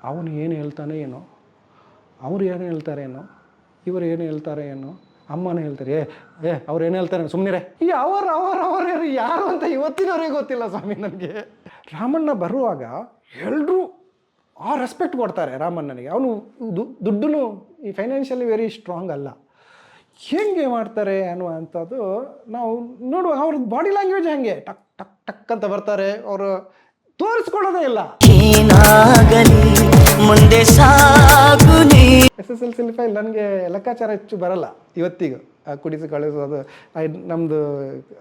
ಅವನು ಏನು ಹೇಳ್ತಾನೆ ಏನೋ, ಅವ್ರು ಏನು ಹೇಳ್ತಾರೇನೋ, ಇವರು ಏನು ಹೇಳ್ತಾರೆ ಏನೋ, ಅಮ್ಮನೂ ಹೇಳ್ತಾರೆ ಅವ್ರು ಏನು ಹೇಳ್ತಾರೆ ಸುಮ್ಮನೆ ಈ ಅವರು ಯಾರು ಅಂತ ಇವತ್ತಿನವರೆಗೆ ಗೊತ್ತಿಲ್ಲ ಸ್ವಾಮಿ ನನಗೆ. ರಾಮಣ್ಣ ಬರುವಾಗ ಎಲ್ಲರೂ ಆ ರೆಸ್ಪೆಕ್ಟ್ ಕೊಡ್ತಾರೆ ರಾಮಣ್ಣನಿಗೆ. ಅವನು ದುಡ್ಡು ಈ ಫೈನಾನ್ಷಿಯಲಿ ವೆರಿ ಸ್ಟ್ರಾಂಗ್ ಅಲ್ಲ. ಹೆಂಗೆ ಮಾಡ್ತಾರೆ ಅನ್ನುವಂಥದ್ದು ನಾವು ನೋಡುವ. ಅವ್ರ ಬಾಡಿ ಲ್ಯಾಂಗ್ವೇಜ್ ಹಾಗೆ ಟಕ್ ಟಕ್ ಟಕ್ ಅಂತ ಬರ್ತಾರೆ, ಅವರು ತೋರಿಸ್ಕೊಳ್ಳೋದೇ ಇಲ್ಲ. ಮುಂದೆ SSLC ಫೈಲ್ ನನಗೆ ಲೆಕ್ಕಾಚಾರ ಹೆಚ್ಚು ಬರಲ್ಲ ಇವತ್ತಿಗೂ. ಕುಡಿಸಿ ಕಳಿಸೋದು ನಮ್ಮದು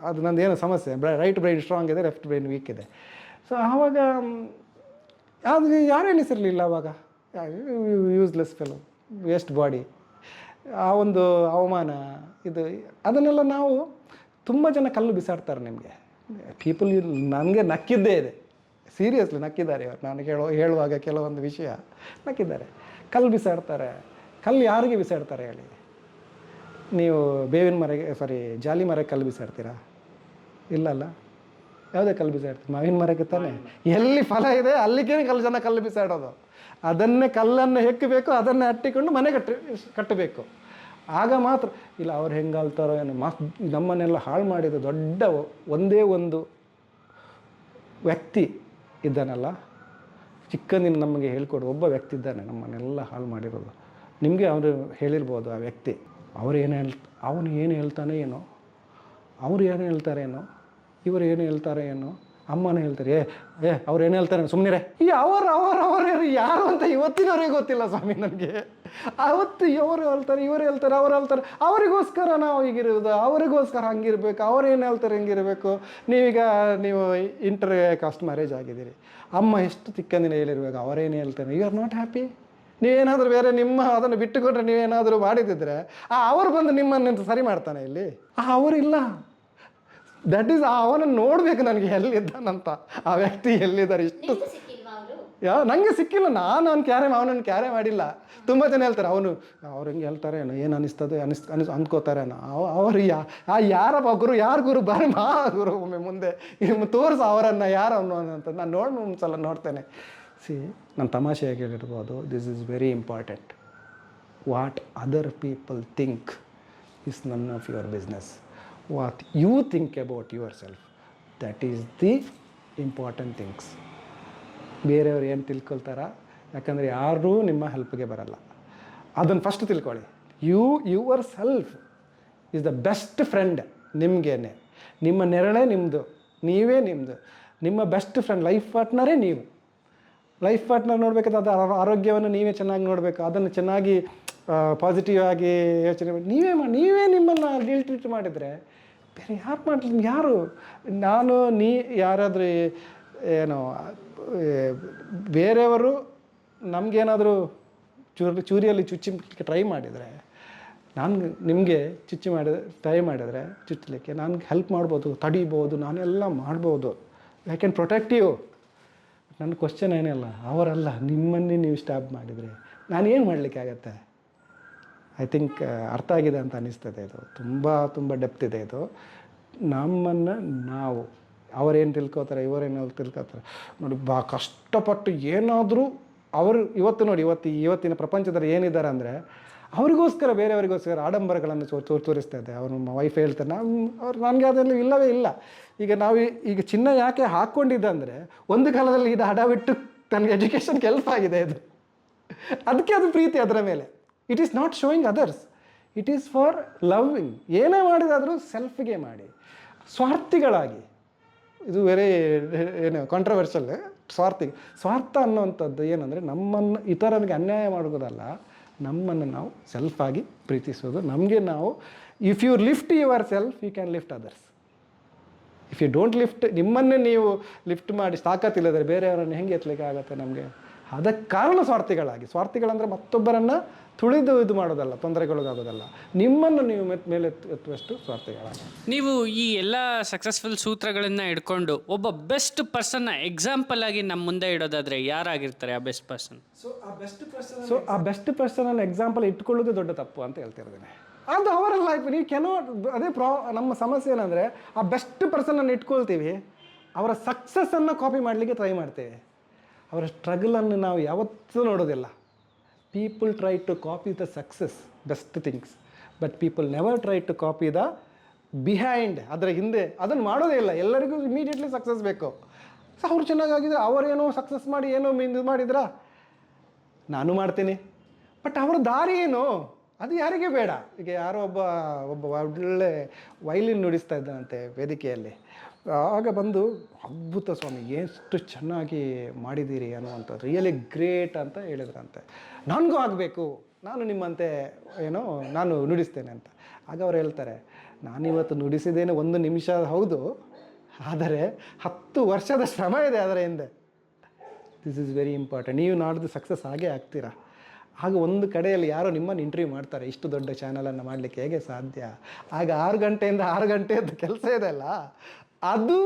ಅದು ನಂದು ಏನೋ ಸಮಸ್ಯೆ, ರೈಟ್ ಬ್ರೈನ್ ಸ್ಟ್ರಾಂಗ್ ಇದೆ, ಲೆಫ್ಟ್ ಬ್ರೈನ್ ವೀಕ್ ಇದೆ. ಸೊ ಆವಾಗ ಅದು ಯಾರು ಎಣಿಸಿರಲಿಲ್ಲ ಅವಾಗ. ಯೂಸ್ಲೆಸ್ ಫೆಲೋ, ವೇಸ್ಟ್ ಬಾಡಿ, ಆ ಒಂದು ಅವಮಾನ ಇದು ಅದನ್ನೆಲ್ಲ ನಾವು ತುಂಬ ಜನ ಕಲ್ಲು ಬಿಸಾಡ್ತಾರೆ ನಿಮಗೆ. ಪೀಪಲ್ ನನಗೆ ನಕ್ಕಿದ್ದೇ ಇದೆ, ಸೀರಿಯಸ್ಲಿ ನಕ್ಕಿದ್ದಾರೆ ಇವರು. ನಾನು ಹೇಳುವಾಗ ಕೆಲವೊಂದು ವಿಷಯ ನಕ್ಕಿದ್ದಾರೆ. ಕಲ್ಲು ಬಿಸಾಡ್ತಾರೆ. ಕಲ್ಲು ಯಾರಿಗೆ ಬಿಸಾಡ್ತಾರೆ ಹೇಳಿ? ನೀವು ಬೇವಿನ ಮರಕ್ಕೆ ಜಾಲಿ ಮರಕ್ಕೆ ಕಲ್ಲು ಬಿಸಾಡ್ತೀರಾ? ಇಲ್ಲಲ್ಲ. ಯಾವುದೇ ಕಲ್ಲು ಬಿಸಾಡ್ತೀವಿ? ಮಾವಿನ ಮರಕ್ಕೆ ತಾನೆ. ಎಲ್ಲಿ ಫಲ ಇದೆ ಅಲ್ಲಿಗೆ ಕಲ್ಲು ಬಿಸಾಡೋದು. ಅದನ್ನೇ ಕಲ್ಲನ್ನು ಹೆಕ್ಕಬೇಕು, ಅದನ್ನೇ ಅಟ್ಟಿಕೊಂಡು ಮನೆ ಕಟ್ಟಬೇಕು. ಆಗ ಮಾತ್ರ. ಇಲ್ಲ ಅವ್ರು ಹೆಂಗಾಲ್ತಾರೋ ಏನೋ ನಮ್ಮನ್ನೆಲ್ಲ ಹಾಳು ಮಾಡಿದ ದೊಡ್ಡ ಒಂದೇ ಒಂದು ವ್ಯಕ್ತಿ ಇದ್ದಾನಲ್ಲ, ಚಿಕ್ಕಂದಿನ ನಮಗೆ ಹೇಳ್ಕೊಡು ಒಬ್ಬ ವ್ಯಕ್ತಿ ಇದ್ದಾನೆ ನಮ್ಮನ್ನೆಲ್ಲ ಹಾಳು ಮಾಡಿರೋದು. ನಿಮಗೆ ಅವರು ಹೇಳಿರ್ಬೋದು ಆ ವ್ಯಕ್ತಿ. ಅವನು ಏನು ಹೇಳ್ತಾನೆ ಏನೋ, ಅವ್ರು ಏನು ಹೇಳ್ತಾರೇನೋ, ಇವರು ಏನು ಹೇಳ್ತಾರೆ ಏನೋ, ಅಮ್ಮನೂ ಹೇಳ್ತಾರೆ ಅವ್ರು ಏನು ಹೇಳ್ತಾರೆ ಸುಮ್ಮನೆ ಈ ಅವರು ಯಾರು ಅಂತ ಇವತ್ತಿನವರೆಗೆ ಗೊತ್ತಿಲ್ಲ ಸ್ವಾಮಿ ನನಗೆ. ಅವತ್ತು ಇವರು ಹೇಳ್ತಾರೆ, ಇವರು ಹೇಳ್ತಾರೆ, ಅವ್ರು ಹೇಳ್ತಾರೆ. ಅವರಿಗೋಸ್ಕರ ನಾವು ಹೀಗಿರೋದು, ಅವರಿಗೋಸ್ಕರ ಹಂಗಿರ್ಬೇಕು, ಅವ್ರು ಏನು ಹೇಳ್ತಾರೆ ಹಿಂಗಿರಬೇಕು. ನೀವು ಇಂಟರ್ ಕಾಸ್ಟ್ ಮ್ಯಾರೇಜ್ ಆಗಿದ್ದೀರಿ, ಅಮ್ಮ ಎಷ್ಟು ಚಿಕ್ಕಂದಿನ ಹೇಳಿರ್ಬೇಕು, ಅವರೇನು ಹೇಳ್ತಾರೆ, ಯು ಆರ್ ನಾಟ್ ಹ್ಯಾಪಿ. ನೀವೇನಾದರೂ ಬೇರೆ ಅದನ್ನು ಬಿಟ್ಟುಕೊಟ್ರೆ ನೀವೇನಾದರೂ ಮಾಡಿದಿದ್ರೆ ಅವರು ಬಂದು ನಿಮ್ಮನ್ನು ಸರಿ ಮಾಡ್ತಾನೆ ಇಲ್ಲಿ? ಅವರಿಲ್ಲ. ದಟ್ ಈಸ್ ಅವನನ್ನು ನೋಡಬೇಕು ನನಗೆ ಎಲ್ಲಿದ್ದಾನಂತ, ಆ ವ್ಯಕ್ತಿ ಎಲ್ಲಿದ್ದಾರೆ. ಇಷ್ಟು ನನಗೆ ಸಿಕ್ಕಿಲ್ಲ. ಅವನನ್ನು ಕ್ಯಾರೆ ಮಾಡಿಲ್ಲ. ತುಂಬ ಜನ ಹೇಳ್ತಾರೆ ಅವ್ರು ಹಿಂಗೆ ಹೇಳ್ತಾರೆ ಏನೋ, ಏನು ಅನ್ನಿಸ್ತದೆ ಅಂದ್ಕೋತಾರೆ ಅವರು ಯಾರಪ್ಪ ಗುರು, ಯಾರು ಗುರು, ಬರೀ ಗುರು ಒಮ್ಮೆ ಮುಂದೆ ತೋರಿಸ ಅವರನ್ನು ಯಾರು ಅಂತ ನಾನು ಒಂದ್ಸಲ ನೋಡ್ತೇನೆ. ನಾನು ತಮಾಷೆಯಾಗಿ ಹೇಳಿರ್ಬೋದು, this is very important. What other people think is none of your business. What you think about yourself, that is the important things. ಬೇರೆಯವ್ರು ಏನು ತಿಳ್ಕೊಳ್ತಾರ, ಯಾಕಂದರೆ ಯಾರೂ ನಿಮ್ಮ ಹೆಲ್ಪ್ಗೆ ಬರಲ್ಲ. ಅದನ್ನು ಫಸ್ಟ್ ತಿಳ್ಕೊಳ್ಳಿ. Yourself is the best friend ನಿಮಗೇನೆ. ನಿಮ್ಮ ನೆರಳೇ ನಿಮ್ಮದು, ನೀವೇ ನಿಮ್ಮದು. ನಿಮ್ಮ ಬೆಸ್ಟ್ ಫ್ರೆಂಡ್, ಲೈಫ್ ಪಾರ್ಟ್ನರೇ ನೀವು. ಲೈಫ್ ಪಾರ್ಟ್ನರ್ ನೋಡಬೇಕಾದ್ರೆ ಅದು ಆರೋಗ್ಯವನ್ನು ನೀವೇ ಚೆನ್ನಾಗಿ ನೋಡಬೇಕು. ಅದನ್ನು ಚೆನ್ನಾಗಿ ಪಾಸಿಟಿವ್ ಆಗಿ ಯೋಚನೆ ಮಾಡಿ ನೀವೇ ನಿಮ್ಮನ್ನು ಟ್ರೀಟ್ ಮಾಡಿದರೆ ಬೇರೆ ಯಾರು ಮಾಡಲಿ? ಯಾರಾದರೂ ಏನೋ ಬೇರೆಯವರು ನಮಗೇನಾದರೂ ಚೂರಿಯಲ್ಲಿ ಟ್ರೈ ಮಾಡಿದರೆ, ನಿಮಗೆ ಟ್ರೈ ಮಾಡಿದರೆ ಚುಚ್ಚಲಿಕ್ಕೆ ನನಗೆ ಹೆಲ್ಪ್ ಮಾಡ್ಬೋದು, ತಡಿಬೋದು, ನಾನೆಲ್ಲ ಮಾಡ್ಬೋದು. I can protect you. ನನ್ನ ಕ್ವಶನ್ ಏನಿಲ್ಲ, ಅವರಲ್ಲ, ನಿಮ್ಮನ್ನೇ ನೀವು ಸ್ಟಾಪ್ ಮಾಡಿದರೆ ನಾನೇನು ಮಾಡಲಿಕ್ಕೆ ಆಗತ್ತೆ? ಐ ಥಿಂಕ್ ಅರ್ಥ ಆಗಿದೆ ಅಂತ ಅನ್ನಿಸ್ತದೆ. ಇದು ತುಂಬ ಡೆಪ್ತ್ ಇದೆ ಇದು. ನಮ್ಮನ್ನು ನಾವು ಅವರೇನು ತಿಳ್ಕೊತಾರೆ, ಇವರೇನು ತಿಳ್ಕೊತಾರೆ ನೋಡಿ. ಕಷ್ಟಪಟ್ಟು ಏನಾದರೂ ಅವರು ಇವತ್ತಿನ ಪ್ರಪಂಚದಲ್ಲಿ ಏನಿದ್ದಾರೆ ಅಂದರೆ ಅವರಿಗೋಸ್ಕರ, ಬೇರೆಯವರಿಗೋಸ್ಕರ ಆಡಂಬರಗಳನ್ನು ತೋರಿಸ್ತಾ ಇದೆ. ಅವ್ರ ವೈಫ್ ಹೇಳ್ತಾರೆ, ನನಗೆ ಅದೆಲ್ಲ ಇಲ್ಲವೇ ಇಲ್ಲ. ಈಗ ಚಿನ್ನ ಯಾಕೆ ಹಾಕ್ಕೊಂಡಿದ್ದೆ ಅಂದರೆ ಒಂದು ಕಾಲದಲ್ಲಿ ಇದು ಹಡ ಬಿಟ್ಟು ನನಗೆ ಎಜುಕೇಷನ್ಗೆ ಹೆಲ್ಪ್ ಆಗಿದೆ. ಅದಕ್ಕೆ ಅದು ಪ್ರೀತಿ ಅದರ ಮೇಲೆ. It is not showing others, it is for loving. ಏನೇ ಮಾಡಿದಾದರೂ ಸೆಲ್ಫ್ಗೆ ಮಾಡಿ, ಸ್ವಾರ್ಥಿಗಳಾಗಿ. ಇದು ವೆರಿ ಕಾಂಟ್ರವರ್ಷಲ್. ಸ್ವಾರ್ಥ ಅನ್ನುವಂಥದ್ದು ಏನಂದರೆ ನಮ್ಮನ್ನು ಇತರನಿಗೆ ಅನ್ಯಾಯ ಮಾಡೋದಲ್ಲ, ನಮ್ಮನ್ನು ನಾವು ಸೆಲ್ಫಾಗಿ ಪ್ರೀತಿಸೋದು. ನಮಗೆ ನಾವು, if you lift yourself, you can lift others. If you don't lift, ನಿಮ್ಮನ್ನೇ ನೀವು ಲಿಫ್ಟ್ ಮಾಡಿ ತಾಕತ್ತಿಲ್ಲದರೆ ಬೇರೆಯವರನ್ನು ಹೆಂಗೆ ಎತ್ತಲಿಕ್ಕೆ ಆಗುತ್ತೆ ನಮಗೆ? ಅದಕ್ಕೆ ಕಾರಣ ಸ್ವಾರ್ಥಿಗಳಂದರೆ ಮತ್ತೊಬ್ಬರನ್ನು ತುಳಿದು ಇದು ಮಾಡೋದಲ್ಲ, ತೊಂದರೆಗೊಳಗಾಗೋದಲ್ಲ. ನಿಮ್ಮನ್ನು ನೀವು ಮೇಲೆ ಎತ್ತುವಷ್ಟು ಸ್ವಾರ್ಥಿಗಳಾಗಿ. ನೀವು ಈ ಎಲ್ಲ ಸಕ್ಸಸ್ಫುಲ್ ಸೂತ್ರಗಳನ್ನು ಇಟ್ಕೊಂಡು ಒಬ್ಬ ಬೆಸ್ಟ್ ಪರ್ಸನ್ನ ಎಕ್ಸಾಂಪಲ್ ಆಗಿ ನಮ್ಮ ಮುಂದೆ ಇಡೋದಾದರೆ ಯಾರಾಗಿರ್ತಾರೆ ಆ ಬೆಸ್ಟ್ ಪರ್ಸನ್? ಆ ಬೆಸ್ಟ್ ಪರ್ಸನನ್ನು ಎಕ್ಸಾಂಪಲ್ ಇಟ್ಕೊಳ್ಳೋದು ದೊಡ್ಡ ತಪ್ಪು ಅಂತ ಹೇಳ್ತಿರ್ತೀನಿ. ಅದು ಅವರ ಲೈಫ್. ನೀವು ಅದೇ ನಮ್ಮ ಸಮಸ್ಯೆ ಏನಂದರೆ ಆ ಬೆಸ್ಟ್ ಪರ್ಸನನ್ನು ಇಟ್ಕೊಳ್ತೀವಿ, ಅವರ ಸಕ್ಸಸ್ಸನ್ನು ಕಾಪಿ ಮಾಡಲಿಕ್ಕೆ ಟ್ರೈ ಮಾಡ್ತೇವೆ. ಅವರ ಸ್ಟ್ರಗಲನ್ನು ನಾವು ಯಾವತ್ತೂ ನೋಡೋದಿಲ್ಲ. People try to copy the success, best things, but people never try to copy the behind, ಅದರ ಹಿಂದೆ ಅದನ್ನು ಮಾಡೋದೇ ಇಲ್ಲ. ಎಲ್ಲರಿಗೂ ಇಮಿಡಿಯೇಟ್ಲಿ ಸಕ್ಸಸ್ ಬೇಕು. ಸೊ ಅವ್ರು ಚೆನ್ನಾಗಾಗಿದ್ರೆ ಅವರೇನೋ ಸಕ್ಸಸ್ ಮಾಡಿ ಏನೋ ಇದು ಮಾಡಿದ್ರಾ, ನಾನು ಮಾಡ್ತೀನಿ, ಬಟ್ ಅವರ ದಾರಿ ಏನು ಅದು ಯಾರಿಗೆ ಬೇಡ. ಈಗ ಯಾರೋ ಒಬ್ಬ ಒಳ್ಳೆ ವೈಲಿನ್ ನುಡಿಸ್ತಾ ಇದ್ದಾನಂತೆ ವೇದಿಕೆಯಲ್ಲಿ. ಆಗ ಬಂದು ಅದ್ಭುತ ಸ್ವಾಮಿ, ಎಷ್ಟು ಚೆನ್ನಾಗಿ ಮಾಡಿದ್ದೀರಿ ಅನ್ನುವಂಥದ್ದು, ರಿಯಲಿ ಗ್ರೇಟ್ ಅಂತ ಹೇಳಿದ್ರಂತೆ. ನನಗೂ ಆಗಬೇಕು, ನಾನು ನಿಮ್ಮಂತೆ ಏನೋ ನಾನು ನುಡಿಸ್ತೇನೆ ಅಂತ. ಆಗ ಅವ್ರು ಹೇಳ್ತಾರೆ, ನಾನಿವತ್ತು ನುಡಿಸಿದ್ದೇನೆ 1 ನಿಮಿಷ ಹೌದು, ಆದರೆ 10 ವರ್ಷದ ಶ್ರಮ ಇದೆ ಅದರ ಹಿಂದೆ. This is very important. ನೀವು ನಾಡ್ದು ಸಕ್ಸಸ್ ಆಗೇ ಆಗ್ತೀರಾ. ಆಗ ಒಂದು ಕಡೆಯಲ್ಲಿ ಯಾರೋ ನಿಮ್ಮನ್ನು ಇಂಟರ್ವ್ಯೂ ಮಾಡ್ತಾರೆ, ಇಷ್ಟು ದೊಡ್ಡ ಚಾನಲನ್ನು ಮಾಡಲಿಕ್ಕೆ ಹೇಗೆ ಸಾಧ್ಯ? ಆಗ 6 ಗಂಟೆಯಿಂದ 6 ಗಂಟೆಯದ್ದು ಕೆಲಸ ಇದೆ ಅಲ್ಲ, ಅದು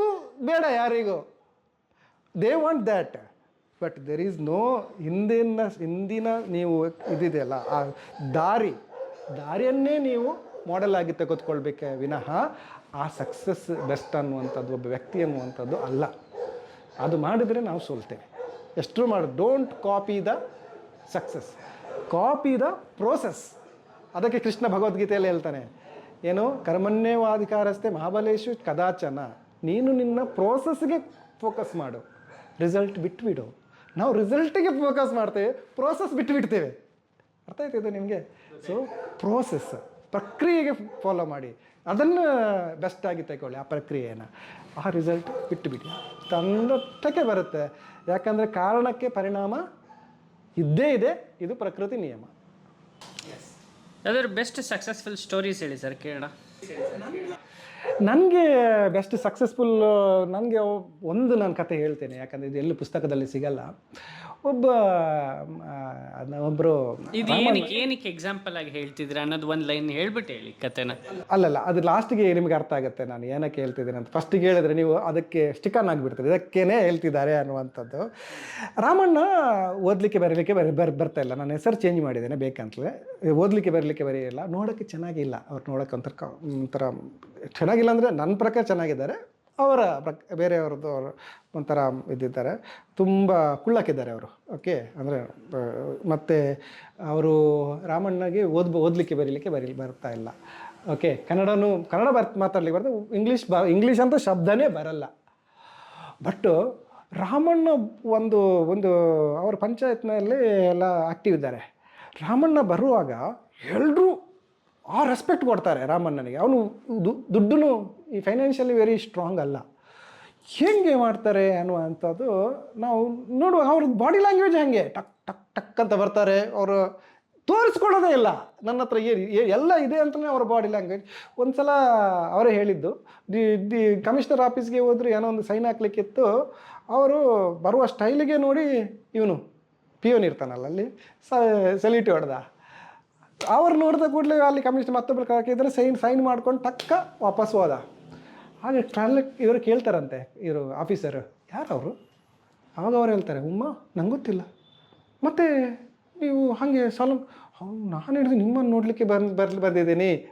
ಬೇಡ ಯಾರಿಗೂ. They want that, but there is no ಹಿಂದಿನ ನೀವು ಇದಿದೆಯಲ್ಲ ಆ ದಾರಿಯನ್ನೇ ನೀವು ಮಾಡೆಲ್ ಆಗಿ ತೆಗೆದುಕೊಳ್ಬೇಕೆ ವಿನಃ ಆ ಸಕ್ಸಸ್ ಬೆಸ್ಟ್ ಅನ್ನುವಂಥದ್ದು ಒಬ್ಬ ವ್ಯಕ್ತಿ ಅನ್ನುವಂಥದ್ದು ಅಲ್ಲ. ಅದು ಮಾಡಿದರೆ ನಾವು ಸೋಲ್ತೇವೆ. ಎಷ್ಟರೂ don't copy the success, copy the process. ಅದಕ್ಕೆ ಕೃಷ್ಣ ಭಗವದ್ಗೀತೆಯಲ್ಲಿ ಹೇಳ್ತಾನೆ, ಏನು ಕರ್ಮಣ್ಯೇವಾಧಿಕಾರಸ್ಥೆ ಮಹಾಬಲೇಶು ಕದಾಚನ. ನೀನು ನಿನ್ನ ಪ್ರೋಸೆಸ್ಗೆ ಫೋಕಸ್ ಮಾಡು, ರಿಸಲ್ಟ್ ಬಿಟ್ಬಿಡು. ನಾವು ರಿಸಲ್ಟಿಗೆ ಫೋಕಸ್ ಮಾಡ್ತೇವೆ, ಪ್ರೋಸೆಸ್ ಬಿಟ್ಟುಬಿಡ್ತೇವೆ. ಅರ್ಥ ಆಯ್ತಿದೆ ನಿಮಗೆ? ಸೊ ಪ್ರೋಸೆಸ್, ಪ್ರಕ್ರಿಯೆಗೆ ಫಾಲೋ ಮಾಡಿ, ಅದನ್ನು ಬೆಸ್ಟಾಗಿ ತಗೊಳ್ಳಿ ಆ ಪ್ರಕ್ರಿಯೆಯನ್ನು. ಆ ರಿಸಲ್ಟ್ ಬಿಟ್ಟುಬಿಡಿ, ತಂದಷ್ಟಕ್ಕೆ ಬರುತ್ತೆ. ಯಾಕಂದರೆ ಕಾರಣಕ್ಕೆ ಪರಿಣಾಮ ಇದ್ದೇ ಇದೆ, ಇದು ಪ್ರಕೃತಿ ನಿಯಮ. ಅದರ ಬೆಸ್ಟ್ ಸಕ್ಸಸ್ಫುಲ್ ಸ್ಟೋರೀಸ್ ಹೇಳಿ ಸರ್, ಕೇಳೋಣ. ನನಗೆ ಬೆಸ್ಟ್ ಸಕ್ಸಸ್ಫುಲ್, ನನಗೆ ನಾನು ಕತೆ ಹೇಳ್ತೇನೆ, ಯಾಕಂದರೆ ಇದು ಎಲ್ಲೂ ಪುಸ್ತಕದಲ್ಲಿ ಸಿಗಲ್ಲ. ಒಬ್ಬರು ಇದು ಏನಕ್ಕೆ ಎಕ್ಸಾಂಪಲ್ ಆಗಿ ಹೇಳ್ತಿದ್ರೆ ಅನ್ನೋದು ಒಂದು ಲೈನ್ ಹೇಳ್ಬಿಟ್ಟು ಹೇಳಿ ಕತೆನ. ಅಲ್ಲಲ್ಲ, ಅದು ಲಾಸ್ಟಿಗೆ ನಿಮಗೆ ಅರ್ಥ ಆಗುತ್ತೆ ನಾನು ಏನಕ್ಕೆ ಹೇಳ್ತಿದ್ದೀನಿ ಅಂತ. ಫಸ್ಟಿಗೆ ಹೇಳಿದ್ರೆ ನೀವು ಅದಕ್ಕೆ ಸ್ಟಿಕನ್ ಆಗಿಬಿಡ್ತೀರಿ, ಇದಕ್ಕೇನೆ ಹೇಳ್ತಿದ್ದಾರೆ ಅನ್ನುವಂಥದ್ದು. ರಾಮಣ್ಣ ಓದಲಿಕ್ಕೆ ಬರೀಲಿಕ್ಕೆ ಬರ್ತಾ ಇಲ್ಲ. ನಾನು ಹೆಸರು ಚೇಂಜ್ ಮಾಡಿದ್ದೇನೆ ಬೇಕಂತಲೇ. ಓದಲಿಕ್ಕೆ ಬರಲಿಕ್ಕೆ ಬರೆಯಿಲ್ಲ, ನೋಡೋಕ್ಕೆ ಚೆನ್ನಾಗಿಲ್ಲ. ಅವ್ರು ನೋಡೋಕ್ಕೆ ಒಂಥರ ಚೆನ್ನಾಗಿಲ್ಲ ಅಂದರೆ ನನ್ನ ಪ್ರಕಾರ ಚೆನ್ನಾಗಿದ್ದಾರೆ, ಅವರ ಬೇರೆಯವ್ರದ್ದು ಅವರು ಒಂಥರ ಇದ್ದಿದ್ದಾರೆ, ತುಂಬ ಕುಳ್ಳಕ್ಕಿದ್ದಾರೆ ಅವರು. ಓಕೆ, ಅಂದರೆ ಮತ್ತು ರಾಮಣ್ಣಗೆ ಓದಲಿಕ್ಕೆ ಬರೀಲಿಕ್ಕೆ ಬರ್ತಾ ಇಲ್ಲ. ಓಕೆ, ಕನ್ನಡ ಮಾತಾಡ್ಲಿಕ್ಕೆ ಬರ್ತದೆ, ಇಂಗ್ಲೀಷ್ ಅಂತ ಶಬ್ದನೇ ಬರಲ್ಲ. ಬಟ್ ರಾಮಣ್ಣ ಒಂದು ಅವರ ಪಂಚಾಯತ್ನಲ್ಲಿ ಎಲ್ಲ ಆ್ಯಕ್ಟಿವ್ ಇದ್ದಾರೆ. ರಾಮಣ್ಣ ಬರುವಾಗ ಎಲ್ಲರೂ ಆ ರೆಸ್ಪೆಕ್ಟ್ ಕೊಡ್ತಾರೆ ರಾಮಣ್ಣನಿಗೆ. ಅವನು ದುಡ್ಡು ಈ ಫೈನಾನ್ಷಿಯಲಿ ವೆರಿ ಸ್ಟ್ರಾಂಗ್ ಅಲ್ಲ. ಹೇಗೆ ಮಾಡ್ತಾರೆ ಅನ್ನುವಂಥದ್ದು ನಾವು ನೋಡುವಾಗ ಅವ್ರದ್ದು ಬಾಡಿ ಲ್ಯಾಂಗ್ವೇಜ್ ಹಾಗೆ ಟಕ್ ಟಕ್ ಟಕ್ ಅಂತ ಬರ್ತಾರೆ. ಅವರು ತೋರಿಸ್ಕೊಳ್ಳೋದೇ ಇಲ್ಲ, ನನ್ನ ಹತ್ರ ಎಲ್ಲ ಇದೆ ಅಂತಲೇ ಅವ್ರ ಬಾಡಿ ಲ್ಯಾಂಗ್ವೇಜ್. ಒಂದು ಸಲ ಅವರೇ ಹೇಳಿದ್ದು, ದಿ ಕಮಿಷನರ್ ಆಫೀಸ್ಗೆ ಹೋದ್ರೆ ಏನೋ ಒಂದು ಸೈನ್ ಹಾಕ್ಲಿಕ್ಕಿತ್ತು, ಅವರು ಬರುವ ಸ್ಟೈಲಿಗೆ ನೋಡಿ ಇವನು ಪಿಯೋನ್ ಇರ್ತಾನಲ್ಲ ಅಲ್ಲಿ ಸೆಲ್ಯೂಟ್ ಹೊಡೆದ. ಅವ್ರು ನೋಡಿದ ಕೂಡಲೇ ಅಲ್ಲಿ ಕಮಿಷನ್ ಮತ್ತೊಬ್ಬರು ಹಾಕಿದ್ರೆ ಸೈನ್ ಮಾಡ್ಕೊಂಡು ಟಕ್ಕ ವಾಪಸ್ ಹೋದ. ಹಾಗೆ ಇವರು ಕೇಳ್ತಾರಂತೆ, ಇವರು ಆಫೀಸರು, ಯಾರು ಅವರು? ಆವಾಗ ಅವ್ರು ಹೇಳ್ತಾರೆ, ನಂಗೆ ಗೊತ್ತಿಲ್ಲ. ಮತ್ತು ನೀವು ಹಾಗೆ ನಾನು ಹೇಳಿದೆ ನಿಮ್ಮನ್ನು ನೋಡಲಿಕ್ಕೆ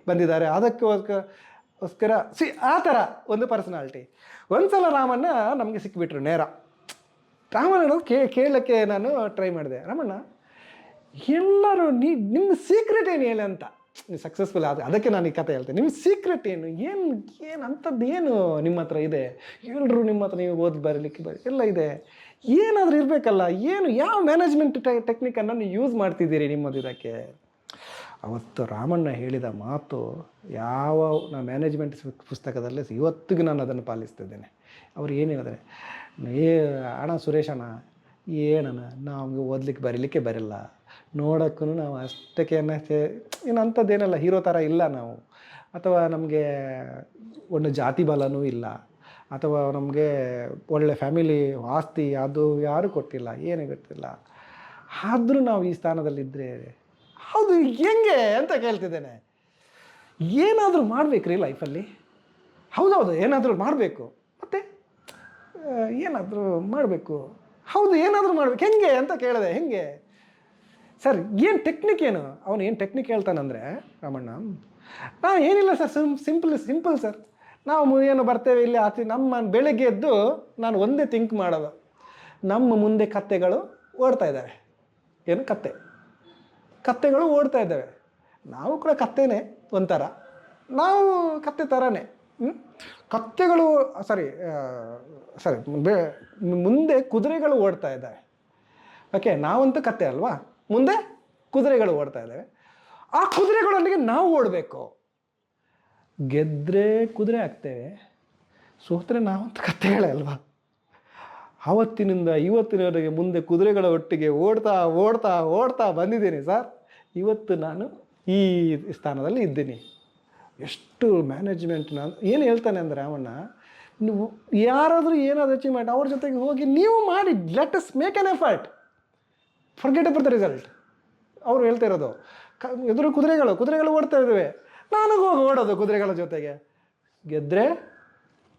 ಬಂದಿದ್ದಾರೆ, ಅದಕ್ಕೋಸ್ಕರ ಆ ಥರ ಒಂದು ಪರ್ಸನಾಲಿಟಿ. ಒಂದು ಸಲ ರಾಮಣ್ಣ ನಮಗೆ ಸಿಕ್ಕಿಬಿಟ್ರು ನೇರ. ರಾಮಣ್ಣ ಕೇಳೋಕ್ಕೆ ನಾನು ಟ್ರೈ ಮಾಡಿದೆ, ರಾಮಣ್ಣ ಎಲ್ಲರೂ ನಿಮ್ಮ ಸೀಕ್ರೆಟ್ ಏನು ಹೇಳಿ ಅಂತ. ನೀವು ಸಕ್ಸಸ್ಫುಲ್ ಅದಕ್ಕೆ ನಾನು ಈ ಕತೆ ಹೇಳ್ತೇನೆ. ನಿಮ್ಮ ಸೀಕ್ರೆಟ್ ಏನು ಅಂಥದ್ದು ಏನು ನಿಮ್ಮ ಹತ್ರ ಇದೆ? ಎಲ್ಲರೂ ನಿಮ್ಮ ಹತ್ರ ನೀವು ಬರಲಿಕ್ಕೆ ಎಲ್ಲ ಇದೆ, ಏನಾದರೂ ಇರಬೇಕಲ್ಲ, ಯಾವ ಮ್ಯಾನೇಜ್ಮೆಂಟ್ ಟೆಕ್ನಿಕನ್ನು ನೀವು ಯೂಸ್ ಮಾಡ್ತಿದ್ದೀರಿ ನಿಮ್ಮದು ಇದಕ್ಕೆ? ಅವತ್ತು ರಾಮಣ್ಣ ಹೇಳಿದ ಮಾತು ನಾನು ಮ್ಯಾನೇಜ್ಮೆಂಟ್ ಪುಸ್ತಕದಲ್ಲೇ ಇವತ್ತಿಗೂ ನಾನು ಅದನ್ನು ಪಾಲಿಸ್ತಿದ್ದೇನೆ. ಅವ್ರು ಏನು ಹೇಳಿದ್ರೆ, ಅಣ್ಣ ಸುರೇಶಣ್ಣ, ಏನಣ್ಣ ನಮಗೆ ಓದಲಿಕ್ಕೆ ಬರೀಲಿಕ್ಕೆ ಬರಲ್ಲ, ನೋಡೋಕ್ಕೂ ನಾವು ಅಷ್ಟಕ್ಕೆ ಏನು ಅಂಥದ್ದೇನಲ್ಲ, ಹೀರೋ ಥರ ಇಲ್ಲ ನಾವು, ಅಥವಾ ನಮಗೆ ಒಂದು ಜಾತಿ ಬಲನೂ ಇಲ್ಲ, ಅಥವಾ ನಮಗೆ ಒಳ್ಳೆ ಫ್ಯಾಮಿಲಿ ಆಸ್ತಿ ಅದು ಯಾರೂ ಕೊಟ್ಟಿಲ್ಲ, ಏನೂ ಗೊತ್ತಿಲ್ಲ, ಆದರೂ ನಾವು ಈ ಸ್ಥಾನದಲ್ಲಿದ್ದರೆ ಹೌದು ಹೆಂಗೆ ಅಂತ ಕೇಳ್ತಿದ್ದೇನೆ. ಏನಾದರೂ ಮಾಡಬೇಕ್ರಿ ಲೈಫಲ್ಲಿ. ಹೌದೌದು, ಏನಾದರೂ ಮಾಡಬೇಕು, ಮತ್ತು ಏನಾದರೂ ಮಾಡಬೇಕು, ಹೌದು ಏನಾದರೂ ಮಾಡ್ಬೇಕು, ಹೆಂಗೆ ಅಂತ ಕೇಳಿದೆ. ಹೆಂಗೆ ಸರ್, ಏನು ಟೆಕ್ನಿಕ್ ಏನು? ಅವನು ಏನು ಟೆಕ್ನಿಕ್ ಹೇಳ್ತಾನಂದರೆ ರಾಮಣ್ಣ, ನಾನು ಏನಿಲ್ಲ ಸರ್, ಸಿಂಪಲ್ ಸರ್, ನಾವು ಏನು ಬರ್ತೇವೆ ಇಲ್ಲಿ ನಮ್ಮ ಬೆಳಗ್ಗೆ ಎದ್ದು ನಾನು ಒಂದೇ ಥಿಂಕ್ ಮಾಡೋದು, ನಮ್ಮ ಮುಂದೆ ಕತ್ತೆಗಳು ಓಡ್ತಾ ಇದ್ದಾವೆ. ಏನು ಕತ್ತೆಗಳು ಓಡ್ತಾ ಇದ್ದಾವೆ. ನಾವು ಕೂಡ ಕತ್ತೆನೇ ಒಂಥರ, ನಾವು ಕತ್ತೆ ಥರನೇ. ಕತ್ತೆಗಳು ಮುಂದೆ ಕುದುರೆಗಳು ಓಡ್ತಾ ಇದ್ದಾವೆ. ಓಕೆ, ನಾವಂತೂ ಕತ್ತೆ ಅಲ್ವಾ, ಮುಂದೆ ಕುದುರೆಗಳು ಓಡ್ತಾ ಇದ್ದಾವೆ. ಆ ಕುದುರೆಗಳೊಂದಿಗೆ ನಾವು ಓಡಬೇಕು. ಗೆದ್ದರೆ ಕುದುರೆ ಆಗ್ತೇವೆ, ಸೋತ್ರೆ ನಾವಂತೂ ಕತ್ತೆಗಳೇ ಅಲ್ವಾ. ಆವತ್ತಿನಿಂದ ಇವತ್ತಿನವರೆಗೆ ಮುಂದೆ ಕುದುರೆಗಳ ಒಟ್ಟಿಗೆ ಓಡ್ತಾ ಓಡ್ತಾ ಓಡ್ತಾ ಬಂದಿದ್ದೀನಿ ಸರ್. ಇವತ್ತು ನಾನು ಈ ಸ್ಥಾನದಲ್ಲಿ ಇದ್ದೀನಿ. ಎಷ್ಟು ಮ್ಯಾನೇಜ್ಮೆಂಟ್. ನಾನು ಏನು ಹೇಳ್ತಾನೆ ಅಂದರೆ ಅವನ್ನ, ನೀವು ಯಾರಾದರೂ ಏನಾದರೂ ಅಚೀವ್ಮೆಂಟ್ ಅವ್ರ ಜೊತೆಗೆ ಹೋಗಿ ನೀವು ಮಾಡಿ, let us make N effort, forget about the result. ಅವರು ಹೇಳ್ತಾ ಇರೋದು ಎದುರು ಕುದುರೆಗಳು ಓಡ್ತಾ ಇದ್ದಾವೆ, ನಾನು ಹೋಗಿ ಓಡೋದು ಕುದುರೆಗಳ ಜೊತೆಗೆ. ಗೆದ್ದರೆ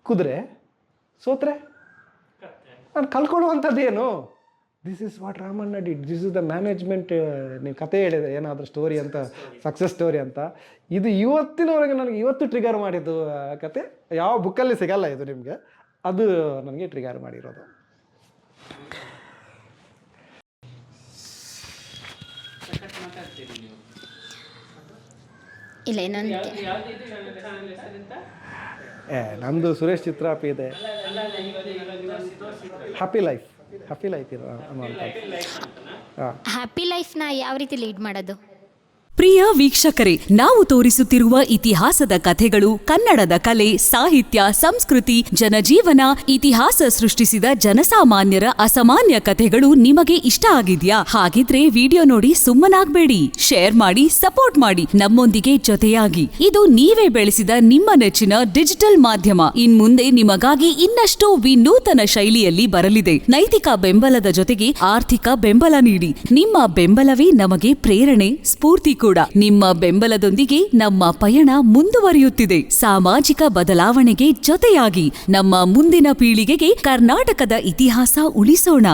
ಕುದುರೆ, ಸೋತ್ರೆ ನಾನು ಕಲ್ಕೊಳ್ಳುವಂಥದ್ದೇನು? This is what Ramanna did. This is the management. ನೀವು ಕತೆ ಹೇಳಿದೆ ಏನಾದರೂ ಸ್ಟೋರಿ ಅಂತ, ಸಕ್ಸಸ್ ಸ್ಟೋರಿ ಅಂತ. ಇದು ಇವತ್ತಿನವರೆಗೆ ನನಗೆ ಇವತ್ತು ಟ್ರಿಗರ್ ಮಾಡಿದ್ದು ಕತೆ. ಯಾವ ಬುಕ್ಕಲ್ಲಿ ಸಿಗಲ್ಲ ಇದು ನಿಮಗೆ, ಅದು ನನಗೆ ಟ್ರಿಗರ್ ಮಾಡಿರೋದು. ಇಲ್ಲ ಇನ್ನೊಂದು ನಮ್ಮದು ಸುರೇಶ್ ಚಿತ್ರಾಪಿ ಇದೆ. ಹ್ಯಾಪಿ ಲೈಫ್ ಇದು. ಹ್ಯಾಪಿ ಲೈಫ್ನ ಯಾವ ರೀತಿ ಲೀಡ್ ಮಾಡೋದು? ಪ್ರಿಯ ವೀಕ್ಷಕರೇ, ನಾವು ತೋರಿಸುತ್ತಿರುವ ಇತಿಹಾಸದ ಕಥೆಗಳು ಕನ್ನಡದ ಕಲೆ, ಸಾಹಿತ್ಯ, ಸಂಸ್ಕೃತಿ, ಜನಜೀವನ, ಇತಿಹಾಸ ಸೃಷ್ಟಿಸಿದ ಜನಸಾಮಾನ್ಯರ ಅಸಾಮಾನ್ಯ ಕಥೆಗಳು ನಿಮಗೆ ಇಷ್ಟ ಆಗಿದ್ಯಾ? ಹಾಗಿದ್ರೆ ವಿಡಿಯೋ ನೋಡಿ ಸುಮ್ಮನಾಗ್ಬೇಡಿ, ಶೇರ್ ಮಾಡಿ, ಸಪೋರ್ಟ್ ಮಾಡಿ, ನಮ್ಮೊಂದಿಗೆ ಜೊತೆಯಾಗಿ. ಇದು ನೀವೇ ಬೆಳೆಸಿದ ನಿಮ್ಮ ನೆಚ್ಚಿನ ಡಿಜಿಟಲ್ ಮಾಧ್ಯಮ. ಇನ್ಮುಂದೆ ನಿಮಗಾಗಿ ಇನ್ನಷ್ಟು ವಿನೂತನ ಶೈಲಿಯಲ್ಲಿ ಬರಲಿದೆ. ನೈತಿಕ ಬೆಂಬಲದ ಜೊತೆಗೆ ಆರ್ಥಿಕ ಬೆಂಬಲ ನೀಡಿ. ನಿಮ್ಮ ಬೆಂಬಲವೇ ನಮಗೆ ಪ್ರೇರಣೆ, ಸ್ಫೂರ್ತಿ ಕೂಡ. ನಿಮ್ಮ ಬೆಂಬಲದೊಂದಿಗೆ ನಮ್ಮ ಪಯಣ ಮುಂದುವರಿಯುತ್ತಿದೆ. ಸಾಮಾಜಿಕ ಬದಲಾವಣೆಗೆ ಜೊತೆಯಾಗಿ ನಮ್ಮ ಮುಂದಿನ ಪೀಳಿಗೆಗೆ ಕರ್ನಾಟಕದ ಇತಿಹಾಸ ಉಳಿಸೋಣ.